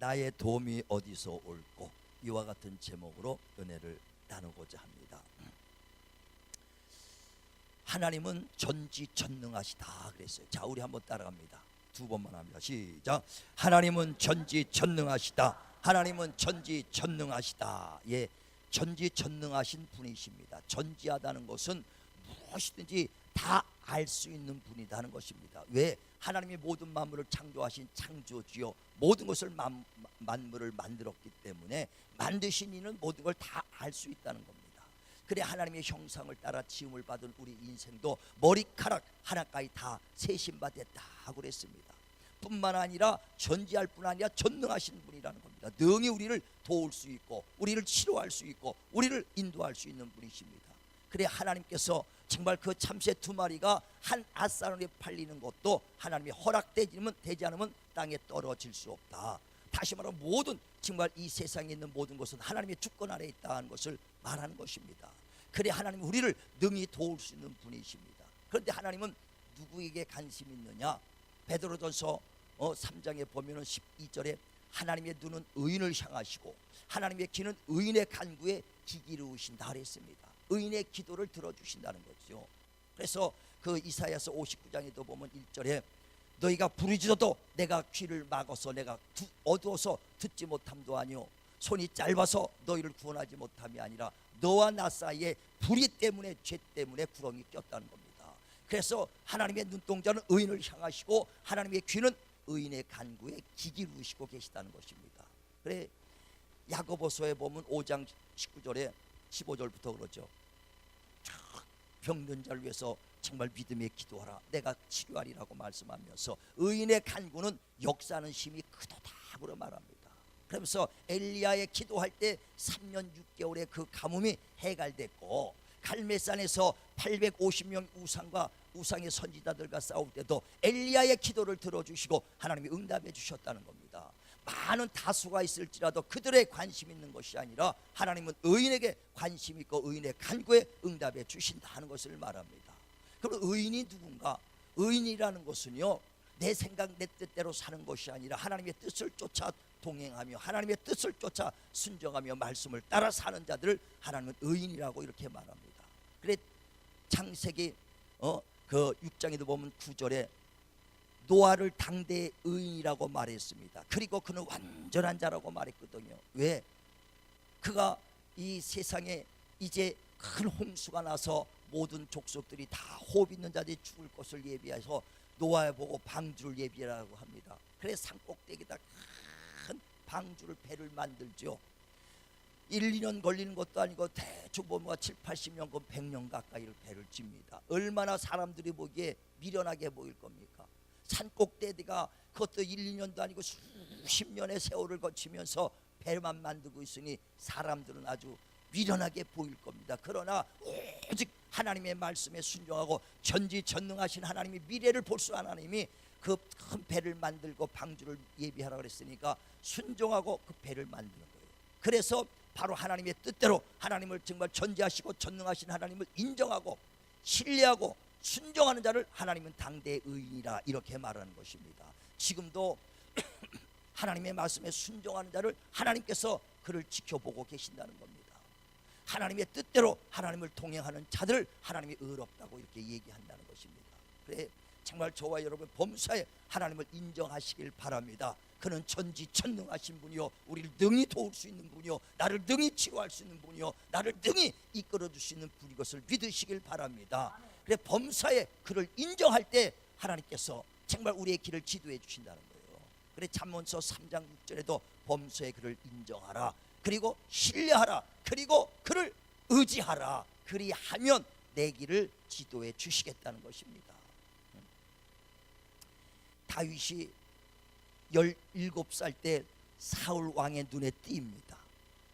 나의 도움이 어디서 올꼬? 이와 같은 제목으로 은혜를 나누고자 합니다. 하나님은 전지전능하시다 그랬어요. 자, 우리 한번 따라갑니다. 두 번만 합니다. 시작. 하나님은 전지전능하시다. 하나님은 전지전능하시다. 예, 전지전능하신 분이십니다. 전지하다는 것은 무엇이든지 다 알 수 있는 분이라는 것입니다. 왜? 하나님이 모든 만물을 창조하신 창조주요, 모든 것을 만물을 만들었기 때문에 만드신 이는 모든 걸 다 알 수 있다는 겁니다. 그래 하나님의 형상을 따라 지음을 받은 우리 인생도 머리카락 하나까지 다 세심받았다고 그랬습니다. 뿐만 아니라 전지할 뿐 아니라 전능하신 분이라는 겁니다. 능히 우리를 도울 수 있고 우리를 치료할 수 있고 우리를 인도할 수 있는 분이십니다. 그래 하나님께서 정말 그 참새 두 마리가 한 앗사론에 팔리는 것도 하나님이 허락되지 않으면 땅에 떨어질 수 없다. 다시 말하면 모든 정말 이 세상에 있는 모든 것은 하나님의 주권 아래에 있다는 것을 말하는 것입니다. 그래 하나님은 우리를 능히 도울 수 있는 분이십니다. 그런데 하나님은 누구에게 관심이 있느냐? 베드로전서 3장에 보면은 12절에 하나님의 눈은 의인을 향하시고 하나님의 귀는 의인의 간구에 귀 기울이신다 그랬습니다. 의인의 기도를 들어주신다는 거죠. 그래서 그 이사야서 59장에도 보면 1절에 너희가 부르짖어도 내가 귀를 막아서 내가 어두워서 듣지 못함도 아니요 손이 짧아서 너희를 구원하지 못함이 아니라 너와 나 사이에 불의 때문에 죄 때문에 구렁이 꼈다는 겁니다. 그래서 하나님의 눈동자는 의인을 향하시고 하나님의 귀는 의인의 간구에 귀 기울이시고 계시다는 것입니다. 그래 야고보서에 보면 5장 19절에 15절부터 그러죠. 병든 자를 위해서 정말 믿음에 기도하라 내가 치료하리라고 말씀하면서 의인의 간구는 역사하는 힘이 크도다고 말합니다. 그러면서 엘리야의 기도할 때 3년 6개월의 그 가뭄이 해갈됐고 갈멜산에서 850명 우상의 선지자들과 싸울 때도 엘리야의 기도를 들어주시고 하나님이 응답해 주셨다는 겁니다. 많은 다수가 있을지라도 그들의 관심 있는 것이 아니라 하나님은 의인에게 관심 있고 의인의 간구에 응답해 주신다는 것을 말합니다. 그럼 의인이 누군가? 의인이라는 것은요 내 생각 내 뜻대로 사는 것이 아니라 하나님의 뜻을 쫓아 동행하며 하나님의 뜻을 쫓아 순종하며 말씀을 따라 사는 자들을 하나님은 의인이라고 이렇게 말합니다. 그래 창세기 그 6장에도 보면 9절에 노아를 당대의 의인이라고 말했습니다. 그리고 그는 완전한 자라고 말했거든요. 왜? 그가 이 세상에 이제 큰 홍수가 나서 모든 족속들이 다 호흡 있는 자들이 죽을 것을 예비해서 노아에 보고 방주를 예비하라고 합니다. 그래서 산꼭대기에다 큰 방주를 배를 만들죠. 1, 2년 걸리는 것도 아니고 대충 보면 7, 80년, 100년 가까이를 배를 칩니다. 얼마나 사람들이 보기에 미련하게 보일 겁니까? 산꼭대기가 그것도 1, 2년도 아니고 수십 년의 세월을 거치면서 배만 만들고 있으니 사람들은 아주 미련하게 보일 겁니다. 그러나 오직 하나님의 말씀에 순종하고 전지전능하신 하나님이 미래를 볼 수 하나님이 그 큰 배를 만들고 방주를 예비하라 그랬으니까 순종하고 그 배를 만드는 거예요. 그래서 바로 하나님의 뜻대로 하나님을 정말 전지하시고 전능하신 하나님을 인정하고 신뢰하고 순종하는 자를 하나님은 당대의 의인이라 이렇게 말하는 것입니다. 지금도 하나님의 말씀에 순종하는 자를 하나님께서 그를 지켜보고 계신다는 겁니다. 하나님의 뜻대로 하나님을 동행하는 자들을 하나님이 의롭다고 이렇게 얘기한다는 것입니다. 그래 정말 저와 여러분 범사에 하나님을 인정하시길 바랍니다. 그는 전지전능하신 분이요 우리를 능히 도울 수 있는 분이요 나를 능히 치료할 수 있는 분이요 나를 능히 이끌어줄 수 있는 분인 것을 믿으시길 바랍니다. 그래 범사에 그를 인정할 때 하나님께서 정말 우리의 길을 지도해 주신다는 거예요. 그래 잠언서 3장 6절에도 범사에 그를 인정하라 그리고 신뢰하라 그리고 그를 의지하라 그리하면 내 길을 지도해 주시겠다는 것입니다. 다윗이 17살 때 사울 왕의 눈에 띕니다.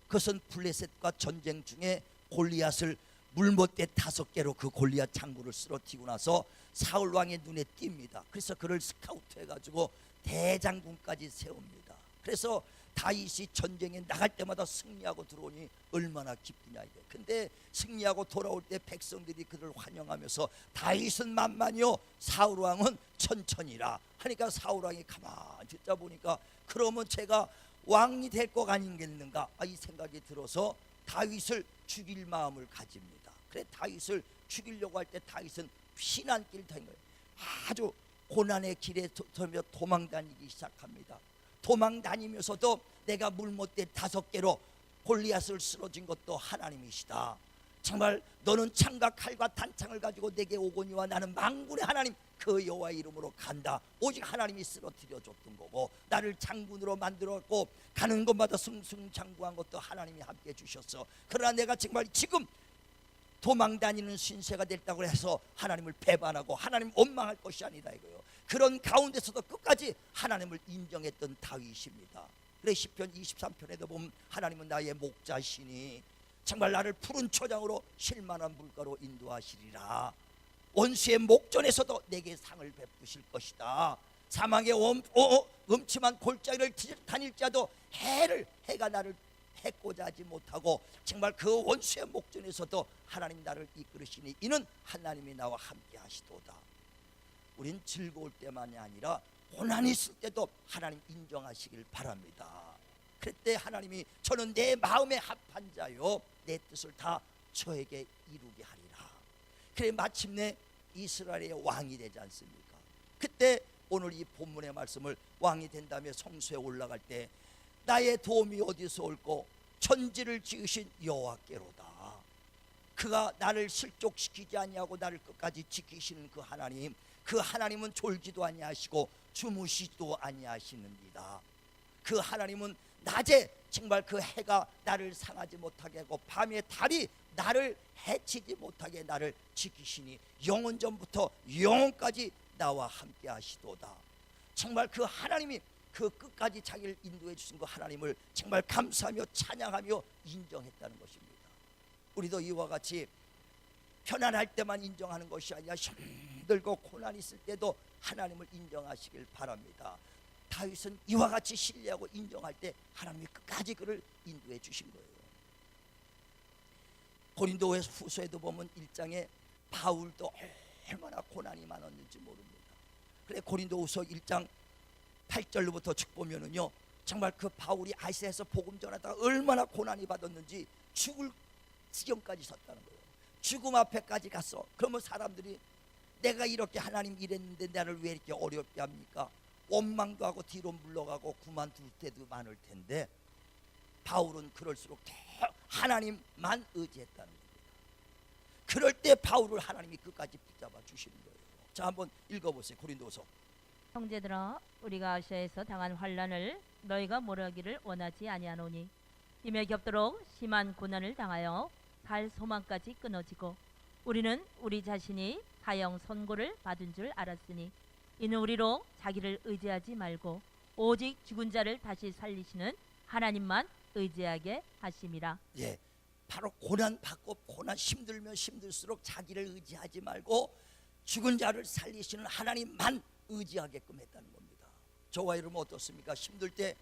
그것은 블레셋과 전쟁 중에 골리앗을 물못대 5개로 그 골리앗 장군을 쓰러뜨리고 나서 사울 왕의 눈에 띕니다. 그래서 그를 스카우트 해가지고 대장군까지 세웁니다. 그래서 다윗이 전쟁에 나갈 때마다 승리하고 들어오니 얼마나 기쁘냐 이게. 근데 승리하고 돌아올 때 백성들이 그를 환영하면서 다윗은 만만이요 사울 왕은 천천히라 하니까 사울 왕이 가만히 듣다 보니까 그러면 제가 왕이 될 것 아니겠는가, 이 생각이 들어서 다윗을 죽일 마음을 가집니다. 그래 다윗을 죽이려고 할 때 다윗은 피난길 된 거예요. 아주 고난의 길에 서며 도망 다니기 시작합니다. 도망 다니면서도 내가 물못대 5개로 골리앗을 쓰러진 것도 하나님이시다. 정말 너는 창과 칼과 단창을 가지고 내게 오거니와 나는 만군의 하나님 그 여호와의 이름으로 간다. 오직 하나님이 쓰러뜨려 줬던 거고, 나를 장군으로 만들었고 가는 곳마다 승승장구한 것도 하나님이 함께 주셨어. 그러나 내가 정말 지금 도망다니는 신세가 됐다고 해서 하나님을 배반하고 하나님 원망할 것이 아니다 이거요. 그런 가운데서도 끝까지 하나님을 인정했던 다윗입니다. 그래 시편 23편에도 보면 하나님은 나의 목자시니 정말 나를 푸른 초장으로 쉴만한 물가로 인도하시리라. 원수의 목전에서도 내게 상을 베푸실 것이다. 사망의 음침한 골짜기를 다닐지라도 해가 나를 해코자 하지 못하고 정말 그 원수의 목전에서도 하나님 나를 이끌으시니 이는 하나님이 나와 함께 하시도다. 우린 즐거울 때만이 아니라 고난이 있을 때도 하나님 인정하시길 바랍니다. 그때 하나님이 저는 내 마음에 합한 자요 내 뜻을 다 저에게 이루게 하리라. 그래 마침내 이스라엘의 왕이 되지 않습니까? 그때 오늘 이 본문의 말씀을 왕이 된 다음에 성소에 올라갈 때 나의 도움이 어디서 올꼬 천지를 지으신 여호와께로다. 그가 나를 실족시키지 아니하고 나를 끝까지 지키시는 그 하나님, 그 하나님은 졸지도 아니하시고 주무시지도 아니하시느니라. 그 하나님은 낮에 정말 그 해가 나를 상하지 못하게 하고 밤에 달이 나를 해치지 못하게 나를 지키시니 영원 전부터 영원까지 나와 함께 하시도다. 정말 그 하나님이 그 끝까지 자기를 인도해 주신 그 하나님을 정말 감사하며 찬양하며 인정했다는 것입니다. 우리도 이와 같이 편안할 때만 인정하는 것이 아니라 힘들고 고난 있을 때도 하나님을 인정하시길 바랍니다. 다윗은 이와 같이 신뢰하고 인정할 때 하나님이 끝까지 그를 인도해 주신 거예요. 고린도 후서에도 보면 1장에 바울도 얼마나 고난이 많았는지 모릅니다. 그래 고린도 후서 1장 8절로부터 쭉 보면은요 정말 그 바울이 아시아에서 복음 전하다가 얼마나 고난이 받았는지 죽을 지경까지 섰다는 거예요. 죽음 앞에까지 갔어. 그러면 사람들이 내가 이렇게 하나님 일했는데 나를 왜 이렇게 어렵게 합니까? 원망도 하고 뒤로 물러가고 그만둘 때도 많을 텐데 바울은 그럴수록 더 하나님만 의지했다는 겁니다. 그럴 때 바울을 하나님이 끝까지 붙잡아 주시는 거예요. 자 한번 읽어보세요. 고린도서. 형제들아 우리가 아시아에서 당한 환난을 너희가 모르기를 원하지 아니하노니 이에 겹도록 심한 고난을 당하여 갈 소망까지 끊어지고 우리는 우리 자신이 가형 선고를 받은 줄 알았으니 이는 우리로 자기를 의지하지 말고 오직 죽은 자를 다시 살리시는 하나님만 의지하게 하심이라. 예, 바로 고난 받고 고난 힘들면 힘들수록 자기를 의지하지 말고 죽은 자를 살리시는 하나님만 의지하게끔 했다는 겁니다. 저와 여러분 어떻습니까? 힘들 때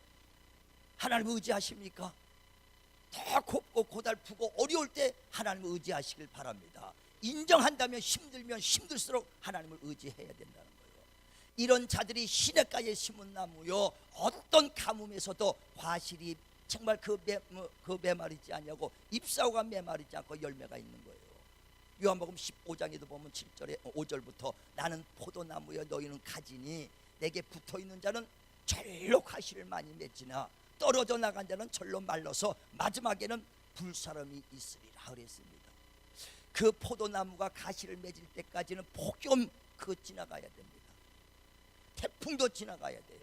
하나님 의지하십니까? 더 곱고 고달프고 어려울 때 하나님을 의지하시길 바랍니다. 인정한다면 힘들면 힘들수록 하나님을 의지해야 된다는 거예요. 이런 자들이 시냇가에 심은 나무요 어떤 가뭄에서도 과실이 정말 그 메마르지 아니하고 잎사오가 메마르지 않고 열매가 있는 거예요. 요한복음 15장에도 보면 7절에 5절부터 나는 포도나무여 너희는 가지니 내게 붙어있는 자는 절로 과실을 많이 맺지나 떨어져 나간 자는 절로 말라서 마지막에는 불사름이 있으리라 그랬습니다. 그 포도나무가 가시를 맺을 때까지는 폭염 지나가야 됩니다. 태풍도 지나가야 돼요.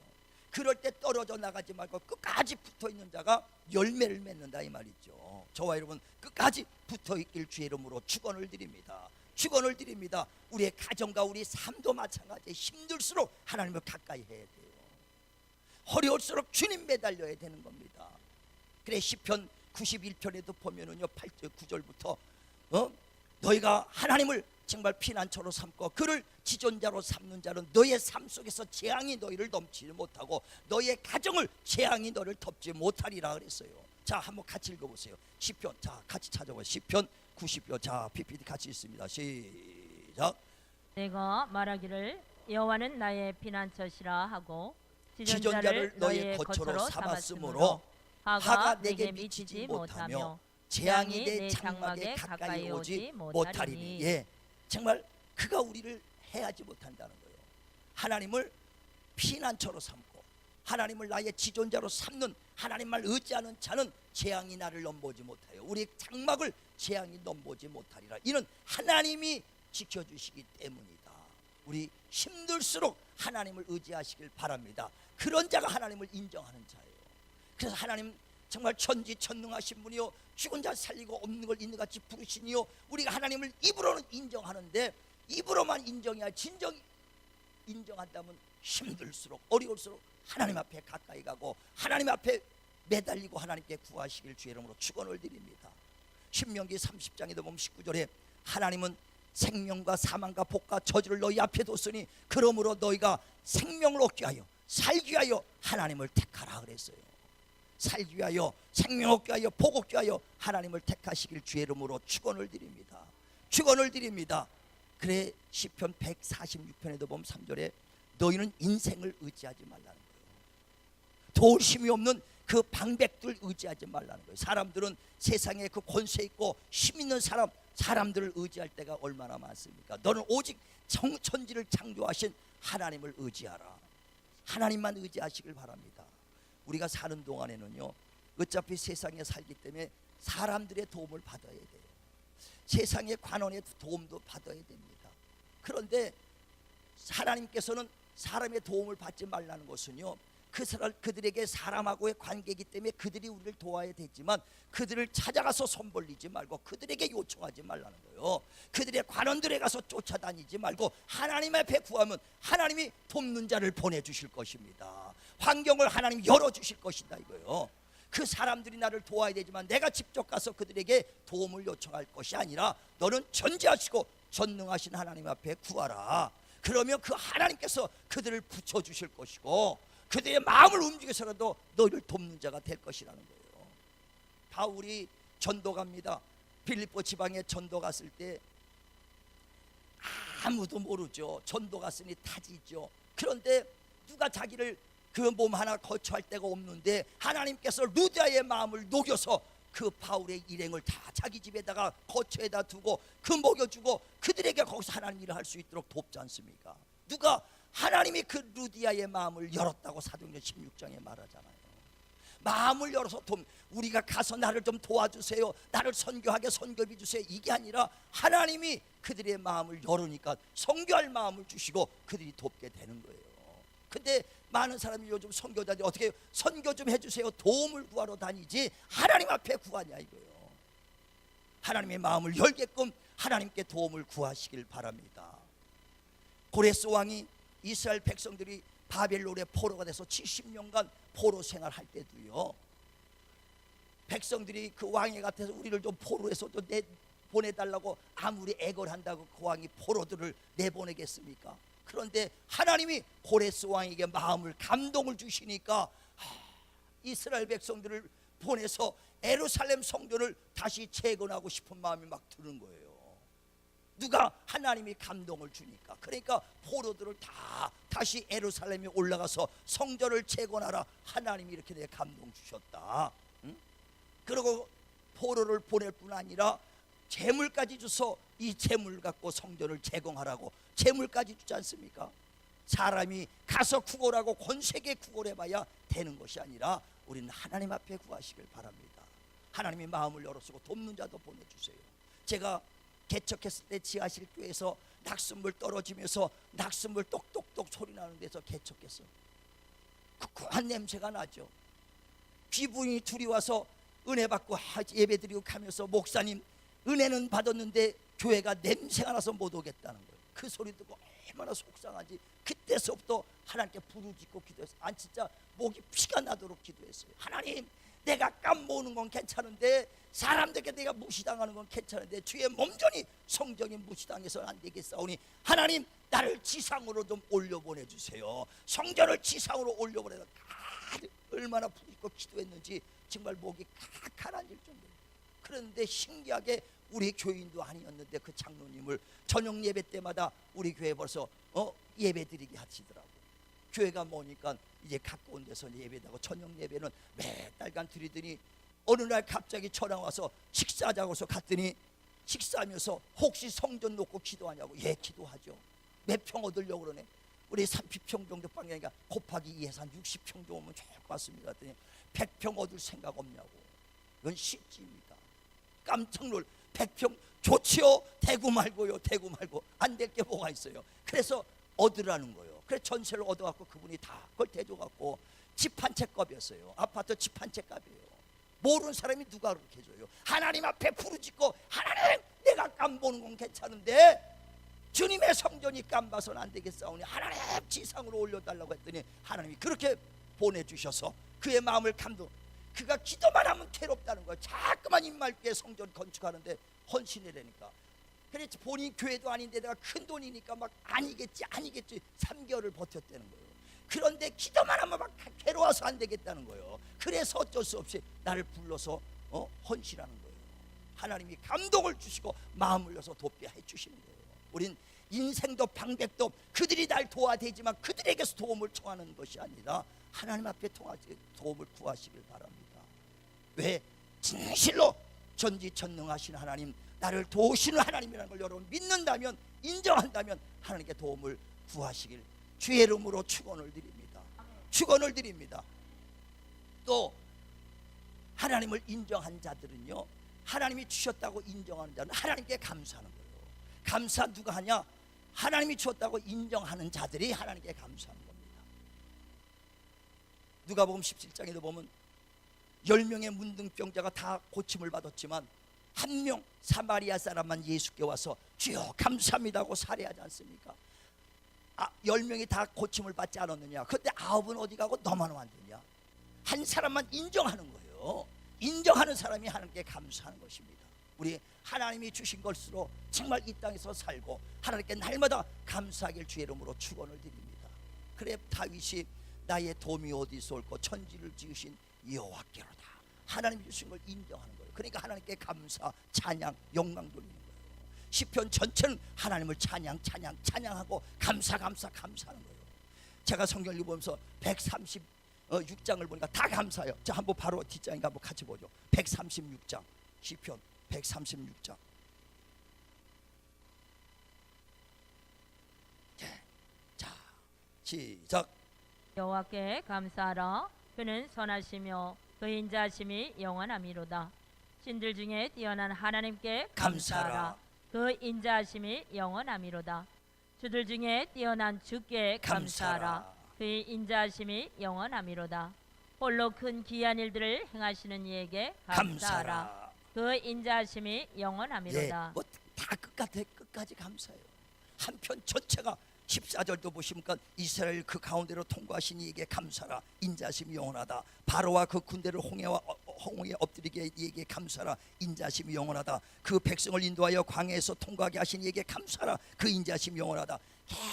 그럴 때 떨어져 나가지 말고 끝까지 붙어있는 자가 열매를 맺는다 이 말이죠. 저와 여러분 끝까지 붙어있길 주의 이름으로 축원을 드립니다. 축원을 드립니다. 우리의 가정과 우리 삶도 마찬가지. 힘들수록 하나님을 가까이 해야 돼요. 어려울수록 주님 매달려야 되는 겁니다. 그래 시편 91편에도 보면은요 8절 9절부터 너희가 하나님을 정말 피난처로 삼고 그를 지존자로 삼는 자는 너의 삶 속에서 재앙이 너희를 넘치지 못하고 너의 가정을 재앙이 너를 덮지 못하리라 그랬어요. 자 한번 같이 읽어보세요. 시편 자 같이 찾아보세요. 시편 90편 자 PPT 같이 있습니다. 시작. 내가 말하기를 여호와는 나의 피난처시라 하고 지존자를 너의 거처로 삼았으므로 화가 내게 미치지 못하며 재앙이 내 장막에 가까이 오지 못하리니. 예, 정말 그가 우리를 해하지 못한다는 거예요. 하나님을 피난처로 삼고 하나님을 나의 지존자로 삼는 하나님만 의지하는 자는 재앙이 나를 넘보지 못하여 우리 장막을 재앙이 넘보지 못하리라. 이는 하나님이 지켜주시기 때문이다. 우리 힘들수록 하나님을 의지하시길 바랍니다. 그런 자가 하나님을 인정하는 자예요. 그래서 하나님 정말 천지천능하신 분이요, 죽은 자 살리고 없는 걸 있는 같이 부르시니요, 우리가 하나님을 입으로는 인정하는데 입으로만 인정해야 진정 인정한다면 힘들수록 어려울수록 하나님 앞에 가까이 가고 하나님 앞에 매달리고 하나님께 구하시길 주의 이름으로 축원을 드립니다. 신명기 30장에도 보면 19절에 하나님은 생명과 사망과 복과 저주를 너희 앞에 뒀으니 그러므로 너희가 생명을 얻기 위하여 살기 위하여 하나님을 택하라 그랬어요. 살기 위하여 생명 얻기 위하여 복 얻기 위하여 하나님을 택하시길 주의 이름으로 축원을 드립니다. 축원을 드립니다. 그래 시편 146편에도 보면 3절에 너희는 인생을 의지하지 말라는 거예요. 도울 힘이 없는 그 방백들 의지하지 말라는 거예요. 사람들은 세상에 그 권세 있고 힘 있는 사람들을 의지할 때가 얼마나 많습니까? 너는 오직 천지를 창조하신 하나님을 의지하라. 하나님만 의지하시길 바랍니다. 우리가 사는 동안에는요, 어차피 세상에 살기 때문에 사람들의 도움을 받아야 돼요. 세상의 관원의 도움도 받아야 됩니다. 그런데 하나님께서는 사람의 도움을 받지 말라는 것은요, 그들에게 사람하고의 관계이기 때문에 그들이 우리를 도와야 되지만 그들을 찾아가서 손 벌리지 말고 그들에게 요청하지 말라는 거예요. 그들의 관원들에 가서 쫓아다니지 말고 하나님 앞에 구하면 하나님이 돕는 자를 보내주실 것입니다. 환경을 하나님이 열어주실 것이다 이거예요. 그 사람들이 나를 도와야 되지만 내가 직접 가서 그들에게 도움을 요청할 것이 아니라 너는 전지하시고 전능하신 하나님 앞에 구하라. 그러면 그 하나님께서 그들을 붙여주실 것이고 그들의 마음을 움직여서라도 너희를 돕는 자가 될 것이라는 거예요. 바울이 전도 갑니다. 빌립보 지방에 전도 갔을 때 아무도 모르죠. 전도 갔으니 타지죠. 그런데 누가 자기를 그 몸 하나 거처할 데가 없는데 하나님께서 루디아의 마음을 녹여서 그 바울의 일행을 다 자기 집에다가 거처에다 두고 그 먹여주고 그들에게 거기서 하나님 일을 할 수 있도록 돕지 않습니까? 누가? 하나님이 그 루디아의 마음을 열었다고 사도행전 16장에 말하잖아요. 마음을 열어서 우리가 가서 나를 좀 도와주세요, 나를 선교하게 선교비 주세요, 이게 아니라 하나님이 그들의 마음을 열으니까 선교할 마음을 주시고 그들이 돕게 되는 거예요. 근데 많은 사람이 요즘 선교자들이 어떻게 선교 좀 해주세요 도움을 구하러 다니지 하나님 앞에 구하냐 이거예요. 하나님의 마음을 열게끔 하나님께 도움을 구하시길 바랍니다. 고레스 왕이 이스라엘 백성들이 바벨론의 포로가 돼서 70년간 포로 생활할 때도요, 백성들이 그 왕의 같아서 우리를 좀 포로에서 또 보내달라고 아무리 애걸 한다고 그 왕이 포로들을 내보내겠습니까? 그런데 하나님이 고레스 왕에게 마음을 감동을 주시니까 이스라엘 백성들을 보내서 예루살렘 성전을 다시 재건하고 싶은 마음이 막 드는 거예요. 누가? 하나님이 감동을 주니까. 그러니까 포로들을 다 다시 예루살렘에 올라가서 성전을 재건하라. 하나님이 이렇게 내 감동 주셨다. 응? 그리고 포로를 보낼 뿐 아니라 재물까지 주서 이 재물 갖고 성전을 재건하라고 재물까지 주지 않습니까? 사람이 가서 구걸하고 권세게 구걸해봐야 되는 것이 아니라 우리는 하나님 앞에 구하시길 바랍니다. 하나님이 마음을 열어쓰고 돕는 자도 보내주세요. 제가 개척했을 때 지하실 교회에서 낙순물 떨어지면서 낙순물 똑똑똑 소리 나는 데서 개척했어. 한 냄새가 나죠. 귀부인이 둘이 와서 은혜 받고 예배 드리고 가면서 목사님 은혜는 받았는데 교회가 냄새가 나서 못 오겠다는 거예요. 그 소리 듣고 얼마나 속상하지. 그때서부터 하나님께 부르짖고 기도했어요. 진짜 목이 피가 나도록 기도했어요. 하나님, 내가 깜모으는 건 괜찮은데 사람들에게 내가 무시당하는 건 괜찮은데 주의 몸전이 성전이 무시당해서는 안 되겠사오니 하나님, 나를 지상으로 좀 올려보내주세요. 성전을 지상으로 올려보내서 얼마나 부르짖고 기도했는지 정말 목이 가라앉을 정도예요. 그런데 신기하게 우리 교인도 아니었는데 그 장로님을 저녁 예배 때마다 우리 교회 벌써 예배 드리게 하시더라고요. 교회가 뭐니까 이제 가까운 데서 예배하고 저녁 예배는 매 달간 드리더니 어느 날 갑자기 전화 와서 식사하자고서 갔더니 식사하면서 혹시 성전 놓고 기도하냐고. 예, 기도하죠. 몇 평 얻으려고 그러네. 우리 30평 정도 방향이니까 곱하기 2해서 한 60평 정도 오면 좋을 것 같습니다. 그랬더니 100평 얻을 생각 없냐고. 이건 실지입니다. 깜짝 놀 100평 좋지요. 대구 말고요. 대구 말고 안 될 게 뭐가 있어요. 그래서 얻으라는 거예요. 그래서 전세를 얻어갖고 그분이 다 그걸 대줘갖고 집 한 채 값이었어요. 아파트 집 한 채 값이에요. 모르는 사람이 누가 그렇게 해줘요. 하나님 앞에 부르짖고 하나님 내가 깜보는 건 괜찮은데 주님의 성전이 깜봐서는 안 되겠사오니 하나님 지상으로 올려달라고 했더니 하나님이 그렇게 보내주셔서 그의 마음을 감동. 그가 기도만 하면 괴롭다는 거예요. 자꾸만 입맑게 성전 건축하는데 헌신이라니까. 그래서 본인 교회도 아닌데 내가 큰 돈이니까 막 아니겠지 3개월을 버텼다는 거예요. 그런데 기도만 하면 막 괴로워서 안 되겠다는 거예요. 그래서 어쩔 수 없이 나를 불러서 헌신하는 거예요. 하나님이 감동을 주시고 마음을 열어서 돕게 해주시는 거예요. 우린 인생도 방백도 그들이 날 도와대지만 그들에게서 도움을 청하는 것이 아니라 하나님 앞에 도움을 구하시길 바랍니다. 왜? 진실로 전지전능하신 하나님, 나를 도우시는 하나님이라는 걸 여러분 믿는다면, 인정한다면 하나님께 도움을 구하시길 주의 이름으로 축원을 드립니다. 축원을 드립니다. 또 하나님을 인정한 자들은요, 하나님이 주셨다고 인정하는 자는 하나님께 감사하는 거예요. 감사 누가 하냐? 하나님이 주었다고 인정하는 자들이 하나님께 감사하는 겁니다. 누가복음 17장에도 보면 10명의 문둥병자가 다 고침을 받았지만 한 명 사마리아 사람만 예수께 와서 주여 감사합니다 하고 살해하지 않습니까? 10명이 다 고침을 받지 않았느냐? 그때 9은 어디 가고 너만 왔느냐? 한 사람만 인정하는 거예요. 인정하는 사람이 하나님께 감사하는 것입니다. 우리 하나님이 주신 것으로 정말 이 땅에서 살고 하나님께 날마다 감사하길 주의 이름으로 축원을 드립니다. 그래 다윗이 나의 도움이 어디서 올고 천지를 지으신 여호와께로다. 하나님이 주신 걸 인정하는 거예요. 그러니까 하나님께 감사, 찬양, 영광 돌리는 거예요. 시편 전체는 하나님을 찬양하고 감사하는 거예요. 제가 성경을 보면서 136장을 보니까 다 감사해요. 자, 한번 바로 뒷장인가 한번 같이 보죠. 136장 시편 136장. 자, 시작. 여호와께 감사하라. 그는 선하시며 그 인자하심이 영원함이로다. 신들 중에 뛰어난 하나님께 감사하라. 그 인자하심이 영원함이로다. 주들 중에 뛰어난 주께 감사하라. 그의 인자하심이 영원함이로다. 홀로 큰 귀한 일들을 행하시는 이에게 감사하라. 그 인자하심이 영원함이로다. 뭐 다 끝까지 감사해요. 한편 전체가 14절도 보시니까 이스라엘 그 가운데로 통과하신 이에게 감사라. 인자심이 영원하다. 바로와 그 군대를 홍해에 엎드리게 이에게 감사라. 인자심이 영원하다. 그 백성을 인도하여 광야에서 통과하게 하신 이에게 감사라. 그 인자심이 영원하다.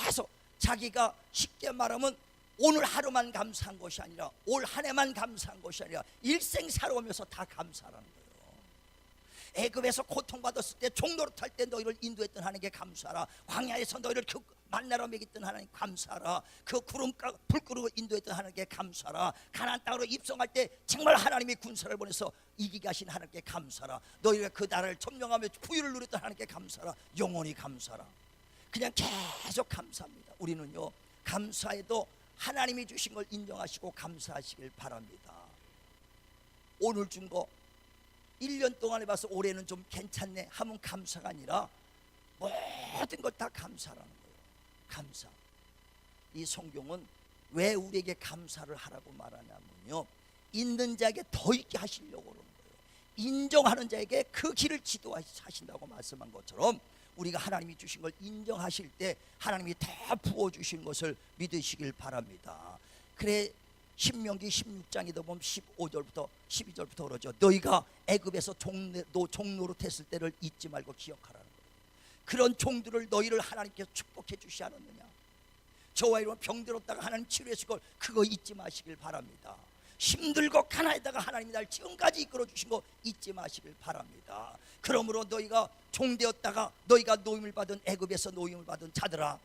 계속 자기가 쉽게 말하면 오늘 하루만 감사한 것이 아니라 올 한 해만 감사한 것이 아니라 일생 살아오면서 다 감사라는 거예요. 애굽에서 고통받았을 때 종노릇할 때 너희를 인도했던 하나님께 감사하라. 광야에서 너희를 그 만나러 먹였던 하나님 감사하라. 그 구름과 불 끄르고 인도했던 하나님께 감사하라. 가나안 땅으로 입성할 때 정말 하나님이 군사를 보내서 이기게 하신 하나님께 감사하라. 너희가 그 나라를 점령하며 부유를 누렸던 하나님께 감사하라. 영원히 감사하라. 그냥 계속 감사합니다. 우리는요, 감사해도 하나님이 주신 걸 인정하시고 감사하시길 바랍니다. 오늘 준 거 1년 동안 해봐서 올해는 좀 괜찮네 하면 감사가 아니라 모든 것 다 감사라는 거예요. 감사. 이 성경은 왜 우리에게 감사를 하라고 말하냐면요, 있는 자에게 더 있게 하시려고 그러는 거예요. 인정하는 자에게 그 길을 지도하신다고 말씀한 것처럼 우리가 하나님이 주신 걸 인정하실 때 하나님이 다 부어주신 것을 믿으시길 바랍니다. 그래 신명기 16장에도 보면 15절부터 12절부터 그러죠. 너희가 애굽에서 종노릇했을 때를 잊지 말고 기억하라는 거예요. 그런 종들을 너희를 하나님께서 축복해 주시 않았느냐. 저와 이런 병들었다가 하나님 치료했을 걸 그거 잊지 마시길 바랍니다. 힘들고 가난하다가 하나님이 날 지금까지 이끌어 주신 거 잊지 마시길 바랍니다. 그러므로 너희가 종되었다가 너희가 노임을 받은 애굽에서 노임을 받은 자들아,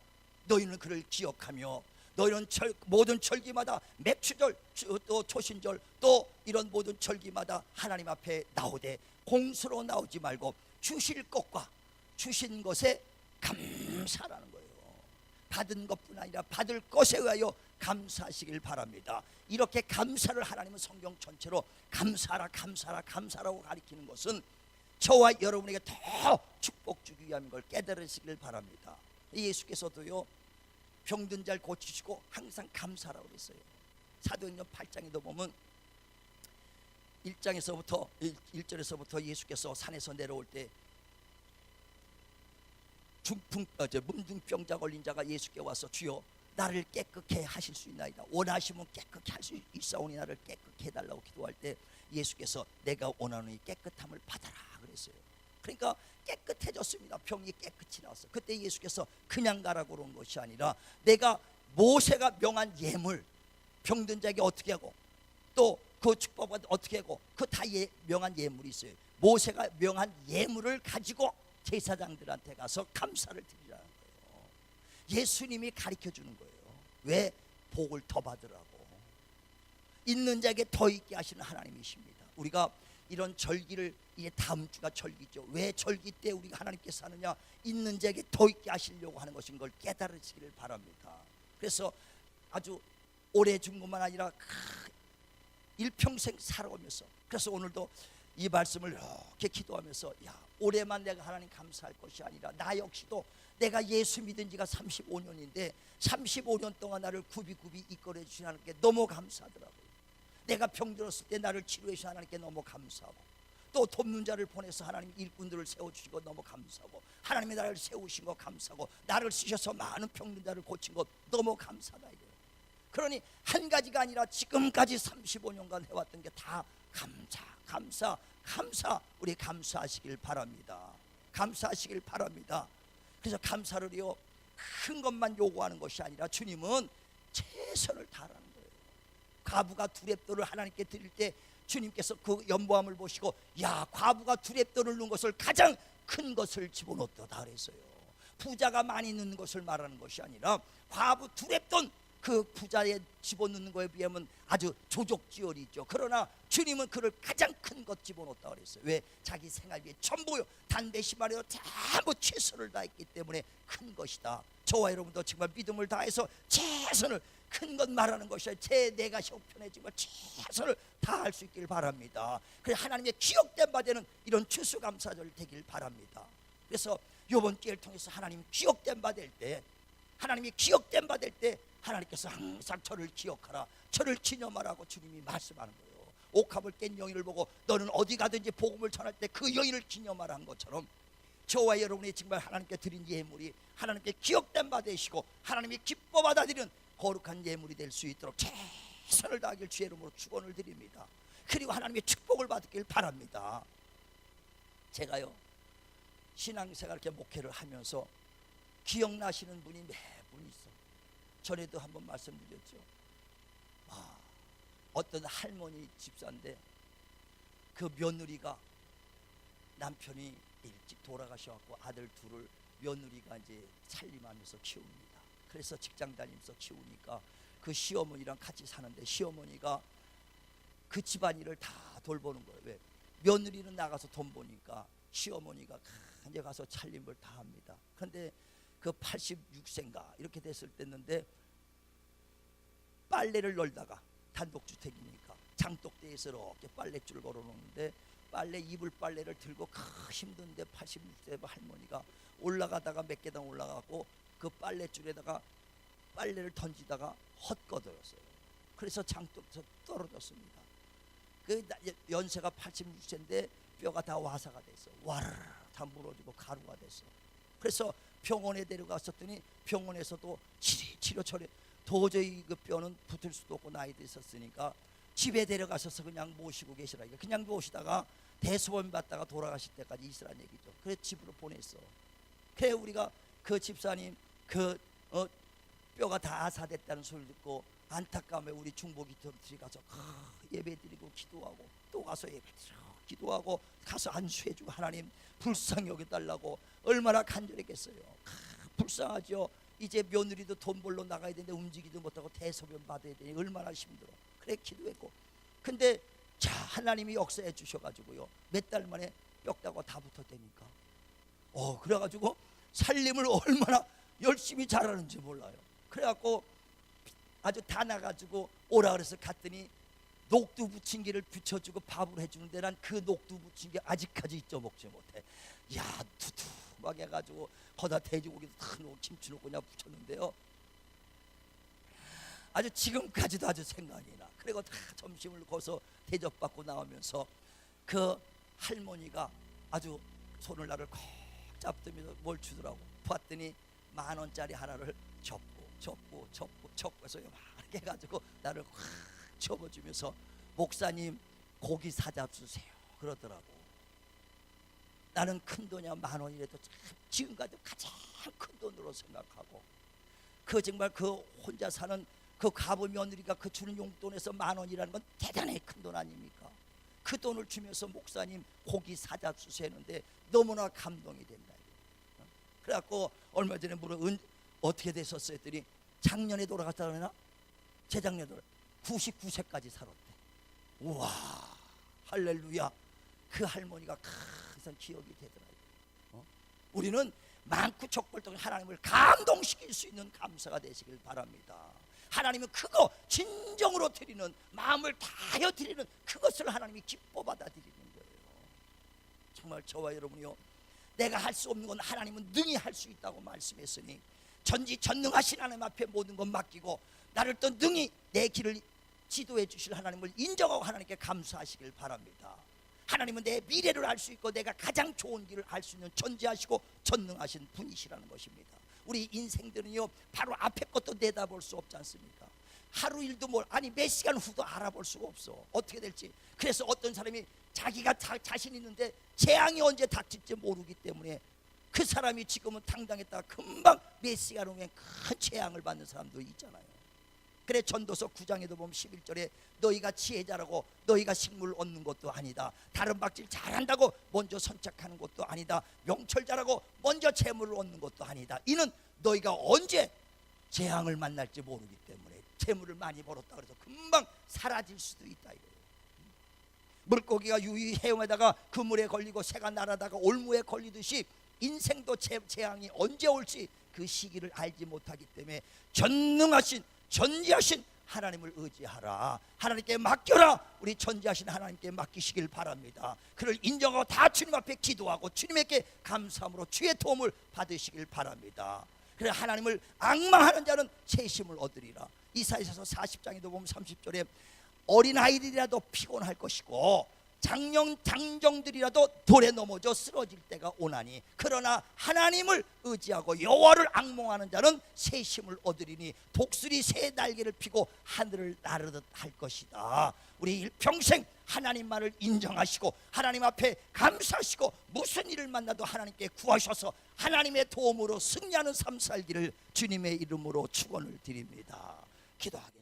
너희는 그를 기억하며 너희는 모든 절기마다 맥추절 또 초신절 또 이런 모든 절기마다 하나님 앞에 나오되 공수로 나오지 말고 주실 것과 주신 것에 감사라는 거예요. 받은 것뿐 아니라 받을 것에 의하여 감사하시길 바랍니다. 이렇게 감사를 하나님은 성경 전체로 감사라 감사라 감사라고 가리키는 것은 저와 여러분에게 더 축복 주기 위함인 걸 깨달으시길 바랍니다. 예수께서도요 병든 자를 고치시고 항상 감사라고 그랬어요. 사도행전 8장에도 보면 1절에서부터 예수께서 산에서 내려올 때 문둥병자 걸린 자가 예수께 와서 주여 나를 깨끗게 하실 수 있나이다. 원하시면 깨끗게 할 수 있사오니 나를 깨끗게 해달라고 기도할 때 예수께서 내가 원하노니 깨끗함을 받아라 그랬어요. 그러니까 깨끗해졌습니다. 병이 깨끗이 나왔어. 그때 예수께서 그냥 가라고 그런 것이 아니라 내가 모세가 명한 예물 병든 자에게 어떻게 하고 또 그 축복을 어떻게 하고 그 다 명한 예물이 있어요. 모세가 명한 예물을 가지고 제사장들한테 가서 감사를 드리라는 거예요. 예수님이 가르쳐 주는 거예요. 왜? 복을 더 받으라고. 있는 자에게 더 있게 하시는 하나님이십니다. 우리가 이런 절기를 이제 다음 주가 절기죠. 왜 절기 때 우리가 하나님께서 하느냐? 있는 자에게 더 있게 하시려고 하는 것인 걸 깨달으시기를 바랍니다. 그래서 아주 오래 준 것만 아니라 일평생 살아오면서 그래서 오늘도 이 말씀을 이렇게 기도하면서 올해만 내가 하나님 감사할 것이 아니라 나 역시도 내가 예수 믿은 지가 35년인데 35년 동안 나를 굽이굽이 이끌어 주신 하나님께 너무 감사하더라고요. 내가 병들었을 때 나를 치료해 주신 하나님께 너무 감사하고 또 돕는 자를 보내서 하나님 일꾼들을 세워주시고 너무 감사하고 하나님이 나를 세우신 거 감사하고 나를 쓰셔서 많은 병든 자를 고친 것 너무 감사하다 이거예요. 그러니 한 가지가 아니라 지금까지 35년간 해왔던 게 다 감사 우리 감사하시길 바랍니다. 감사하시길 바랍니다. 그래서 감사를요 큰 것만 요구하는 것이 아니라 주님은 최선을 다하라는 거예요. 과부가 두렙돌을 하나님께 드릴 때 주님께서 그 연보함을 보시고 과부가 두렙돌을 넣은 것을 가장 큰 것을 집어넣었다 그랬어요. 부자가 많이 넣는 것을 말하는 것이 아니라 과부 두렙돈 그 부자에 집어넣는 거에 비하면 아주 조족지혈이죠. 그러나 주님은 그를 가장 큰 것 집어넣었다 그랬어요. 왜? 자기 생활비에 전부요 단배시 말이요 전부 최선을 다했기 때문에 큰 것이다. 저와 여러분도 정말 믿음을 다해서 최선을 큰 것 말하는 것이 아니라 내가 형편해지고 최선을 다할 수 있길 바랍니다. 그래서 하나님의 기억된 바 되는 이런 추수감사절 되길 바랍니다. 그래서 이번 기회를 통해서 하나님 기억된 바 될 때 하나님이 기억된 바 될 때 하나님께서 항상 저를 기억하라 저를 기념하라고 주님이 말씀하는 거예요. 옥합을 깬 여인을 보고 너는 어디 가든지 복음을 전할 때 그 여인을 기념하라 한 것처럼 저와 여러분이 정말 하나님께 드린 예물이 하나님께 기억된 바 되시고 하나님이 기뻐 받아들이는 거룩한 예물이 될 수 있도록 최선을 다하길 주의 이름으로 축원을 드립니다. 그리고 하나님의 축복을 받길 바랍니다. 제가요 신앙생활 이렇게 목회를 하면서 기억나시는 분이 매분 있어. 전에도 한번 말씀드렸죠. 어떤 할머니 집사인데 그 며느리가 남편이 일찍 돌아가셔갖고 아들 둘을 며느리가 이제 살림하면서 키웁니다. 그래서 직장 다니면서 키우니까 그 시어머니랑 같이 사는데 시어머니가 그 집안일을 다 돌보는 거예요. 왜? 며느리는 나가서 돈 버니까 시어머니가 이제 가서 살림을 다 합니다. 그런데 그 86세인가 이렇게 됐을 때였는데 빨래를 널다가 단독주택이니까 장독대에서 이렇게 빨랫줄을 걸어놓는데 빨래 이불 빨래를 들고 힘든데 86세 할머니가 올라가다가 몇 계단 올라가고 그 빨랫줄에다가 빨래를 던지다가 헛거들었어요. 그래서 장독에서 떨어졌습니다. 그 연세가 86세인데 뼈가 다 와사가 됐어. 와르르 다 무너지고 가루가 됐어. 그래서 병원에 데려갔었더니 병원에서도 치료 처리 도저히 그 뼈는 붙을 수도 없고 나이도 있었으니까 집에 데려가셔서 그냥 모시고 계시라. 그냥 모시다가 대소변 받다가 돌아가실 때까지 있으란 얘기죠. 그래서 집으로 보냈어. 그래 우리가 그 집사님 그 뼈가 다 아사됐다는 소리를 듣고 안타까움에 우리 중보기도들이 가서 예배드리고 기도하고 또 가서 예배드리고 기도하고 가서 안수해주고 하나님 불쌍히 여겨달라고 얼마나 간절했겠어요. 불쌍하죠. 이제 며느리도 돈 벌러 나가야 되는데 움직이지도 못하고 대소변 받아야 되니 얼마나 힘들어. 그래 기도했고, 근데 자 하나님이 역사해 주셔가지고요 몇 달 만에 뼈다가 다 붙었다니까. 그래가지고 살림을 얼마나 열심히 잘하는지 몰라요. 그래갖고 아주 다 나가지고 오라 그래서 갔더니 녹두 부침개를 부쳐주고 밥을 해주는데 난 그 녹두 부침개 아직까지 잊어먹지 못해. 야 두툼하게 해가지고 거기다 돼지고기도 다 넣고 김치 넣고 그냥 부쳤는데요, 아주 지금까지도 아주 생각이 나. 그리고 다 점심을 거기서 대접받고 나오면서 그 할머니가 아주 손을 나를 콕 잡더면서 뭘 주더라고. 봤더니 10,000원짜리 하나를 접고 해서 이렇게 해가지고 나를 확 접어주면서 목사님 고기 사다 주세요 그러더라고. 나는 큰 돈이야 10,000원이라도 지금까지 가장 큰 돈으로 생각하고, 그 정말 그 혼자 사는 그 가부 며느리가 그 주는 용돈에서 10,000원이라는 건 대단히 큰 돈 아닙니까? 그 돈을 주면서 목사님 고기 사다 주세요 했는데 너무나 감동이 된다. 그래갖고 얼마 전에 어떻게 됐었어 했더니 작년에 돌아갔다 그러나 재작년에 99세까지 살았대. 우와 할렐루야. 그 할머니가 항상 기억이 되더라고요. 우리는 많고 적벌통에 하나님을 감동시킬 수 있는 감사가 되시길 바랍니다. 하나님은 그거 진정으로 드리는, 마음을 다하여 드리는 그것을 하나님이 기뻐 받아들이는 거예요. 정말 저와 여러분이요, 내가 할 수 없는 건 하나님은 능히 할 수 있다고 말씀했으니 전지전능하신 하나님 앞에 모든 것 맡기고 나를 또 능히 내 길을 지도해 주실 하나님을 인정하고 하나님께 감사하시길 바랍니다. 하나님은 내 미래를 알 수 있고 내가 가장 좋은 길을 알 수 있는 전지하시고 전능하신 분이시라는 것입니다. 우리 인생들은요 바로 앞에 것도 내다볼 수 없지 않습니까? 하루 일도 몇 시간 후도 알아볼 수가 없어. 어떻게 될지. 그래서 어떤 사람이 자기가 자신 있는데 재앙이 언제 닥칠지 모르기 때문에 그 사람이 지금은 당당했다가 금방 몇 시간 후에 큰 재앙을 받는 사람도 있잖아요. 그래 전도서 9장에도 보면 11절에 너희가 지혜자라고 너희가 식물을 얻는 것도 아니다. 다른 박질 잘한다고 먼저 선착하는 것도 아니다. 명철자라고 먼저 재물을 얻는 것도 아니다. 이는 너희가 언제 재앙을 만날지 모르기 때문에 재물을 많이 벌었다 그래서 금방 사라질 수도 있다 이거예요. 물고기가 유유히 헤엄에다가 그물에 걸리고 새가 날아다가 올무에 걸리듯이 인생도 재앙이 언제 올지 그 시기를 알지 못하기 때문에 전능하신 전지하신 하나님을 의지하라. 하나님께 맡겨라. 우리 전지하신 하나님께 맡기시길 바랍니다. 그를 인정하고 다 주님 앞에 기도하고 주님에게 감사함으로 주의 도움을 받으시길 바랍니다. 그래 하나님을 앙망하는 자는 세심을 얻으리라. 이사야서 40장에도 보면 30절에 어린아이들이라도 피곤할 것이고 장정들이라도 돌에 넘어져 쓰러질 때가 오나니 그러나 하나님을 의지하고 여호와를 앙몽하는 자는 세심을 얻으리니 독수리 새 날개를 피고 하늘을 나르듯 할 것이다. 우리 일평생 하나님만을 인정하시고 하나님 앞에 감사하시고 무슨 일을 만나도 하나님께 구하셔서 하나님의 도움으로 승리하는 삶 살기를 주님의 이름으로 축원을 드립니다. 기도하겠습니다.